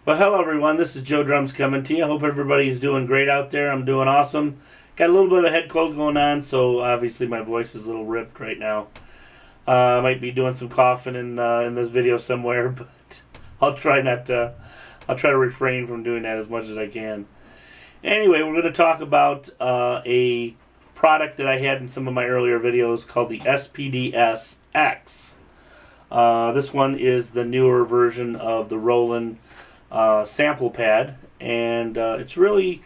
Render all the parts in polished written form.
Well, hello everyone, this is Joe Drums coming to you. I hope everybody's doing great out there. I'm doing awesome. Got a little bit of a head cold going on, so obviously my voice is a little ripped right now. I might be doing some coughing in this video somewhere, but I'll try to refrain from doing that as much as I can. Anyway, we're going to talk about a product that I had in some of my earlier videos called the Spd-Sx. This one is the newer version of the Roland sample pad, and it's really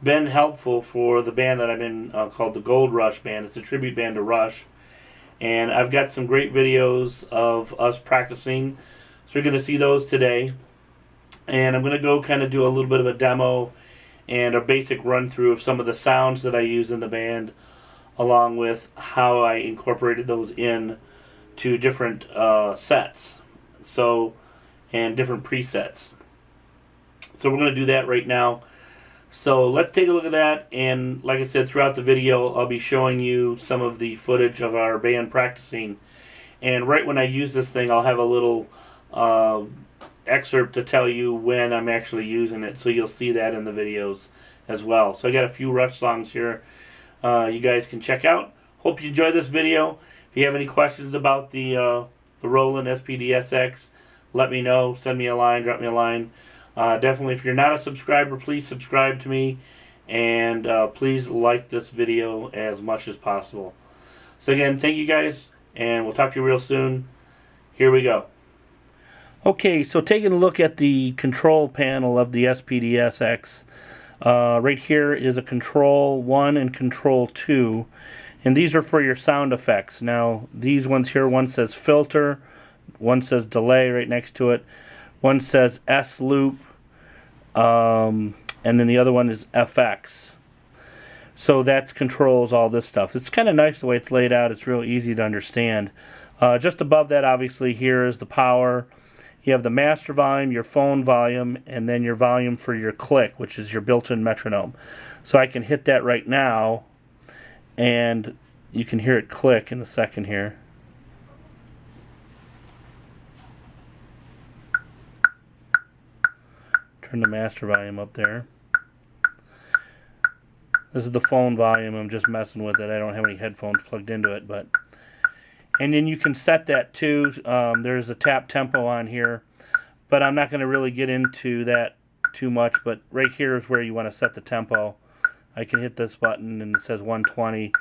been helpful for the band that I'm in called the Gold Rush Band. It's a tribute band to Rush, and I've got some great videos of us practicing, so you're going to see those today. And I'm going to go kind of do a little bit of a demo and a basic run through of some of the sounds that I use in the band, along with how I incorporated those in to different sets, and different presets. So we're going to do that right now. So let's take a look at that, and like I said, throughout the video I'll be showing you some of the footage of our band practicing. And right when I use this thing, I'll have a little excerpt to tell you when I'm actually using it, so you'll see that in the videos as well. So I got a few Rush songs here you guys can check out. Hope you enjoyed this video. If you have any questions about the Roland Spd-Sx, let me know. Send me a line, drop me a line. Definitely, if you're not a subscriber, please subscribe to me, and please like this video as much as possible. So again, thank you guys, and we'll talk to you real soon. Here we go. Okay, so taking a look at the control panel of the Spd-Sx, right here is a Control 1 and Control 2, and these are for your sound effects. Now, these ones here, one says filter, one says delay right next to it, one says S-loop, and then the other one is FX. So that controls all this stuff. It's kind of nice the way it's laid out. It's real easy to understand. Just above that, obviously, here is the power. You have the master volume, your phone volume, and then your volume for your click, which is your built-in metronome. So I can hit that right now, and you can hear it click in a second here. Turn the master volume up there. This is the phone volume. I'm just messing with it. I don't have any headphones plugged into it, but and then you can set that too. There's a tap tempo on here, but I'm not going to really get into that too much. But right here is where you want to set the tempo. I can hit this button and it says 120.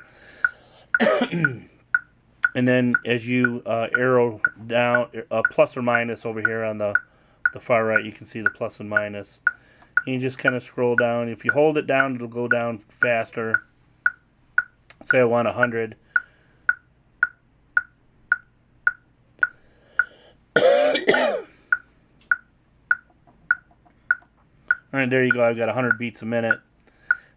And then as you arrow down, plus or minus over here on the far right, you can see the plus and minus. And you just kind of scroll down. If you hold it down, it'll go down faster. Say I want 100. Alright, there you go. I've got 100 beats a minute.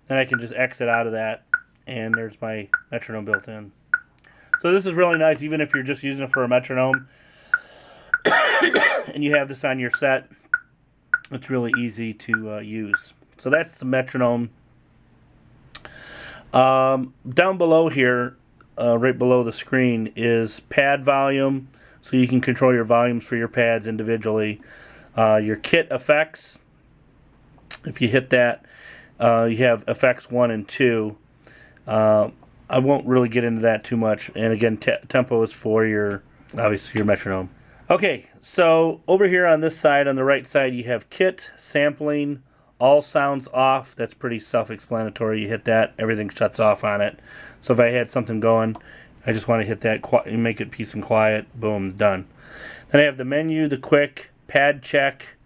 Then I can just exit out of that, and there's my metronome built in. So this is really nice, even if you're just using it for a metronome and you have this on your set. It's really easy to use. So that's the metronome. Down below here, right below the screen, is pad volume, so you can control your volumes for your pads individually. Your kit effects, if you hit that, you have effects 1 and 2. I won't really get into that too much. And again, tempo is for your, obviously, your metronome. Okay, so over here on this side, on the right side, you have kit, sampling, all sounds off. That's pretty self-explanatory. You hit that, everything shuts off on it. So if I had something going, I just want to hit that, make it peace and quiet, boom, done. Then I have the menu, the quick, pad check,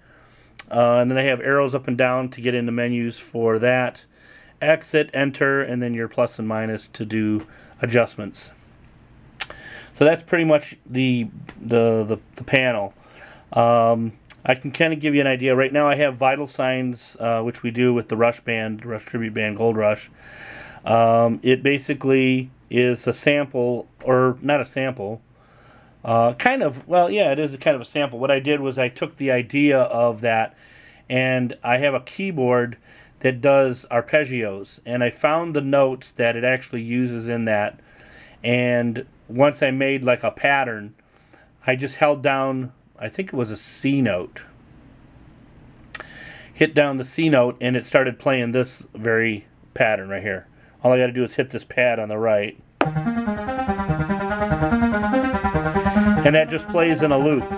and then I have arrows up and down to get into menus for that. Exit, enter, and then your plus and minus to do adjustments. So that's pretty much the panel. I can kind of give you an idea. Right now I have vital signs, which we do with the Rush Band, Rush Tribute Band Gold Rush. It basically is a sample, or not a sample, kind of, well, yeah, it is a kind of a sample. What I did was I took the idea of that, and I have a keyboard that does arpeggios, and I found the notes that it actually uses in that, and once I made like a pattern, I just held down, I think it was a C note, hit down the C note, and it started playing this very pattern right here. All I got to do is hit this pad on the right, and that just plays in a loop.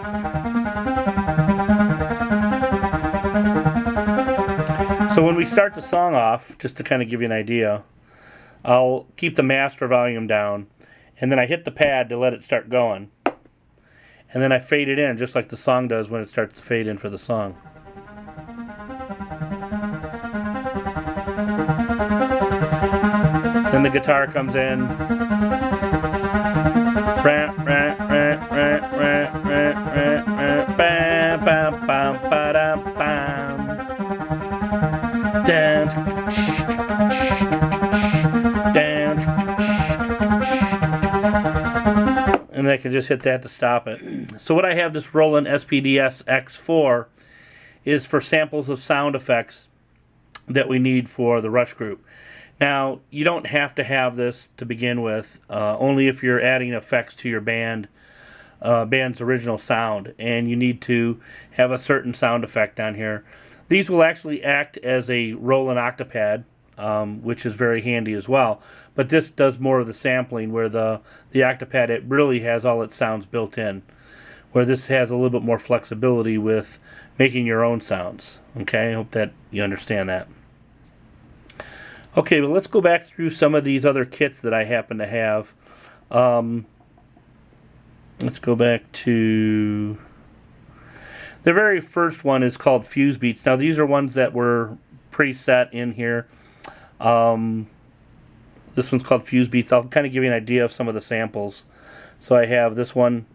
So when we start the song off, just to kind of give you an idea, I'll keep the master volume down, and then I hit the pad to let it start going. And then I fade it in, just like the song does when it starts to fade in for the song. Then the guitar comes in. And I can just hit that to stop it. So what I have this Roland Spd-Sx for is for samples of sound effects that we need for the Rush group. Now, you don't have to have this to begin with, only if you're adding effects to your band's original sound, and you need to have a certain sound effect on here. These will actually act as a Roland octapad, which is very handy as well. But this does more of the sampling, where the octapad, it really has all its sounds built in, where this has a little bit more flexibility with making your own sounds. Okay, I hope that you understand that. Okay, well, let's go back through some of these other kits that I happen to have. Let's go back to... the very first one is called Fuse Beats. Now, these are ones that were preset in here. This one's called Fuse Beats. I'll kind of give you an idea of some of the samples. So I have this one.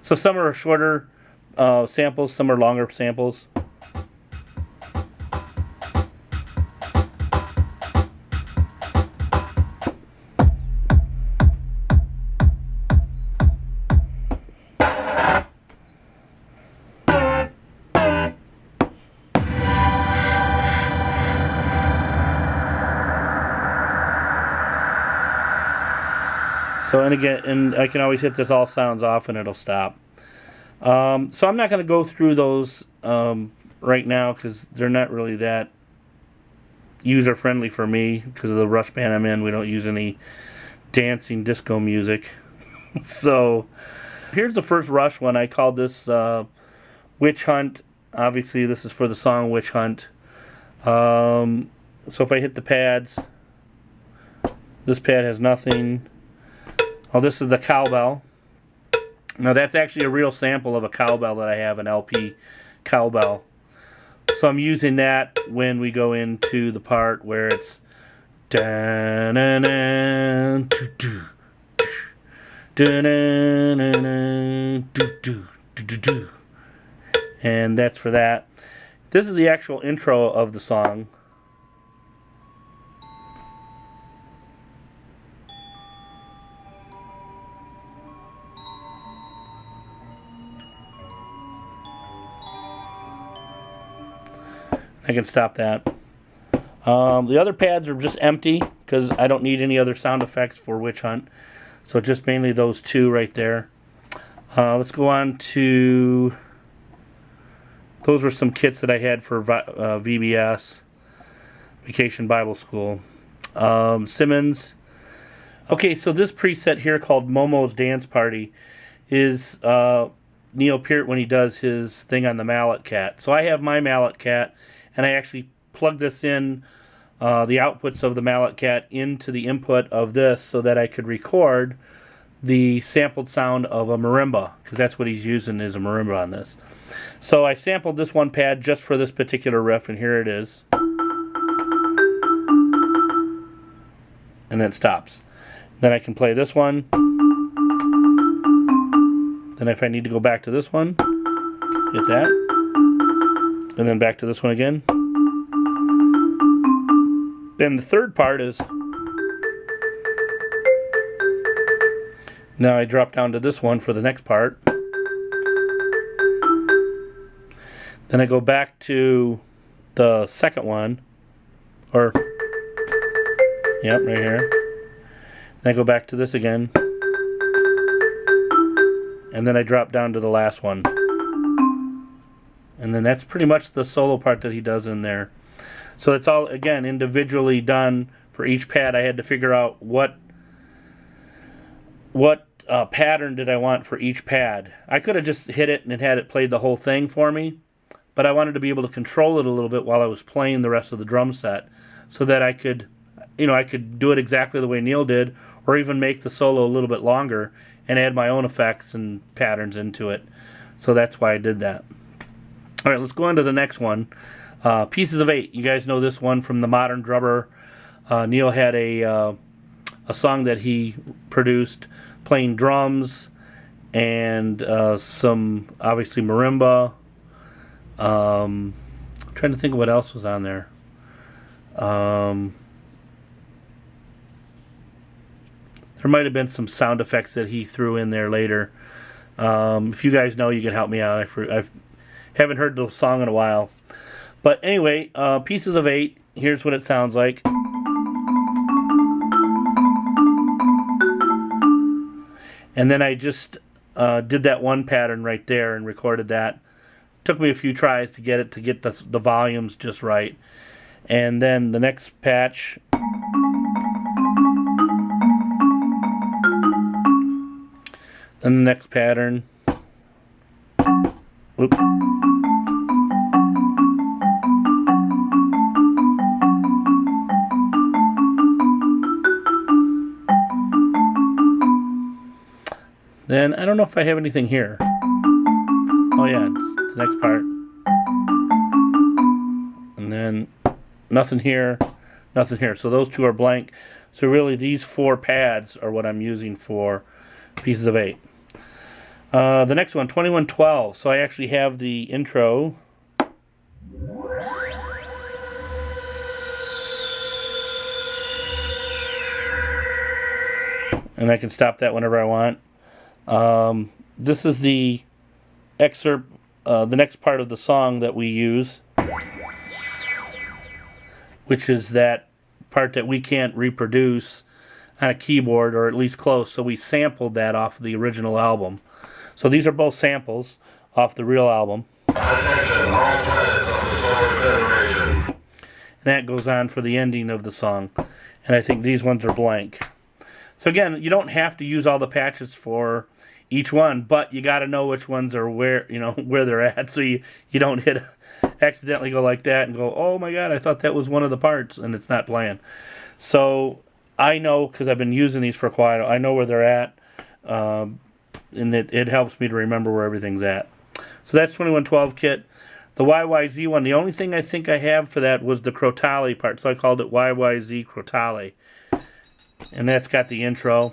So some are shorter samples, some are longer samples. So, and again, and I can always hit this all sounds off and it'll stop. So I'm not going to go through those right now because they're not really that user friendly for me because of the Rush band I'm in. We don't use any dancing disco music. So here's the first Rush one. I called this Witch Hunt. Obviously this is for the song Witch Hunt. So if I hit the pads, this pad has nothing. Oh, this is the cowbell. Now that's actually a real sample of a cowbell that I have, an LP cowbell. So I'm using that when we go into the part where it's and that's for that. This is the actual intro of the song. I can stop that. The other pads are just empty because I don't need any other sound effects for Witch Hunt. So just mainly those two right there. Let's go on to... those were some kits that I had for VBS, Vacation Bible School. Simmons. Okay, so this preset here called Momo's Dance Party is Neil Peart when he does his thing on the MalletKat. So I have my MalletKat, and I actually plug this in, the outputs of the MalletKat into the input of this so that I could record the sampled sound of a marimba, because that's what he's using is a marimba on this. So I sampled this one pad just for this particular riff, and here it is. And then it stops. Then I can play this one. Then if I need to go back to this one, hit that. And then back to this one again. Then the third part is, now I drop down to this one for the next part. Then I go back to the second one, or, yep, right here. Then I go back to this again. And then I drop down to the last one. And then that's pretty much the solo part that he does in there. So it's all, again, individually done for each pad. I had to figure out what pattern did I want for each pad. I could have just hit it and it had it played the whole thing for me, but I wanted to be able to control it a little bit while I was playing the rest of the drum set, so that I could, I could do it exactly the way Neil did, or even make the solo a little bit longer and add my own effects and patterns into it. So that's why I did that. All right, let's go on to the next one. Pieces of 8. You guys know this one from the Modern Drummer. Neil had a song that he produced playing drums and some, obviously, marimba. Trying to think of what else was on there. There might have been some sound effects that he threw in there later. If you guys know, you can help me out. I haven't heard the song in a while. But anyway, Pieces of 8, here's what it sounds like. And then I just did that one pattern right there and recorded that. Took me a few tries to get the volumes just right. And then the next patch. Then the next pattern. Whoop. Then I don't know if I have anything here. Oh yeah, it's the next part. And then nothing here, nothing here. So those two are blank. So really these 4 pads are what I'm using for Pieces of 8. The next one, 2112. So I actually have the intro. And I can stop that whenever I want. This is the excerpt, the next part of the song that we use, which is that part that we can't reproduce on a keyboard, or at least close, so we sampled that off of the original album. So these are both samples off the real album. And that goes on for the ending of the song. And I think these ones are blank. So again, you don't have to use all the patches for each one, but you got to know which ones are where, where they're at, so you don't accidentally go like that and go, oh my god, I thought that was one of the parts, and it's not playing. So I know, because I've been using these for quite a while, I know where they're at, and it helps me to remember where everything's at. So that's 2112 kit. The YYZ one, the only thing I think I have for that was the Crotale part, so I called it YYZ Crotale. And that's got the intro.